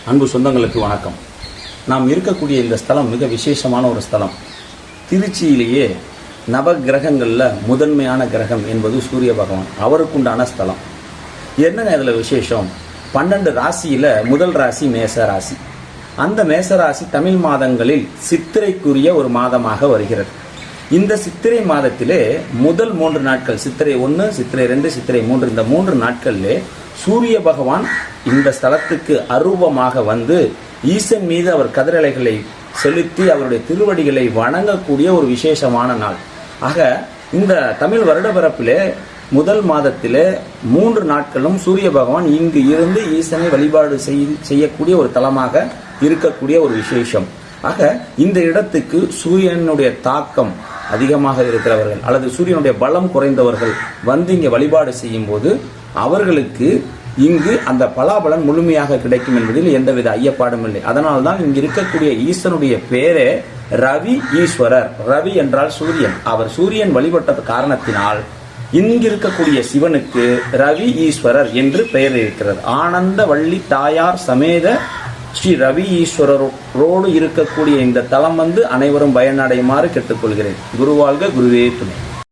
அன்பு சொந்தங்களுக்கு வணக்கம். நாம் இருக்கக்கூடிய இந்த ஸ்தலம் மிக விசேஷமான ஒரு ஸ்தலம். திருச்சியிலேயே நவ கிரகங்களில் முதன்மையான கிரகம் என்பது சூரிய பகவான். அவருக்குண்டான ஸ்தலம். என்னங்க இதில் விசேஷம்? 12 ராசியில் முதல் ராசி மேச ராசி. அந்த மேச ராசி தமிழ் மாதங்களில் சித்திரைக்குரிய ஒரு மாதமாக வருகிறது. இந்த சித்திரை மாதத்திலே முதல் 3 நாட்கள், சித்திரை 1, சித்திரை 2, சித்திரை 3, இந்த 3 நாட்களிலே சூரிய பகவான் இந்த ஸ்தலத்துக்கு அரூபமாக வந்து ஈசன் மீது அவர் கதிரலைகளை செலுத்தி அவருடைய திருவடிகளை வணங்கக்கூடிய ஒரு விசேஷமான நாள். ஆக இந்த தமிழ் வருட பிறப்பிலே முதல் மாதத்திலே 3 நாட்களும் சூரிய பகவான் இங்கு இருந்து ஈசனை வழிபாடு செய்யக்கூடிய ஒரு தலமாக இருக்கக்கூடிய ஒரு விசேஷம். ஆக இந்த இடத்துக்கு சூரியனுடைய தாக்கம் அதிகமாக இருக்கிறவர்கள் அல்லது சூரியனுடைய பலம் குறைந்தவர்கள் வந்து இங்கே வழிபாடு செய்யும் போது அவர்களுக்கு இங்கு அந்த பலாபலன் முழுமையாக கிடைக்கும் என்பதில் எந்தவித ஐயப்பாடும் இல்லை. அதனால்தான் இங்கு இருக்கக்கூடிய ஈஸ்வரனுடைய பேரே ரவி ஈஸ்வரர். ரவி என்றால் சூரியன். அவர் சூரியன் வழிபட்ட காரணத்தினால் இங்கிருக்கக்கூடிய சிவனுக்கு ரவி ஈஸ்வரர் என்று பெயர் இருக்கிறது. ஆனந்த வள்ளி தாயார் சமேத ஸ்ரீ ரவி ஈஸ்வரரோடு இருக்கக்கூடிய இந்த தலம் வந்து அனைவரும் பயனடையுமாறு கேட்டுக்கொள்கிறேன். குருவாழ்க, குருவே துணை.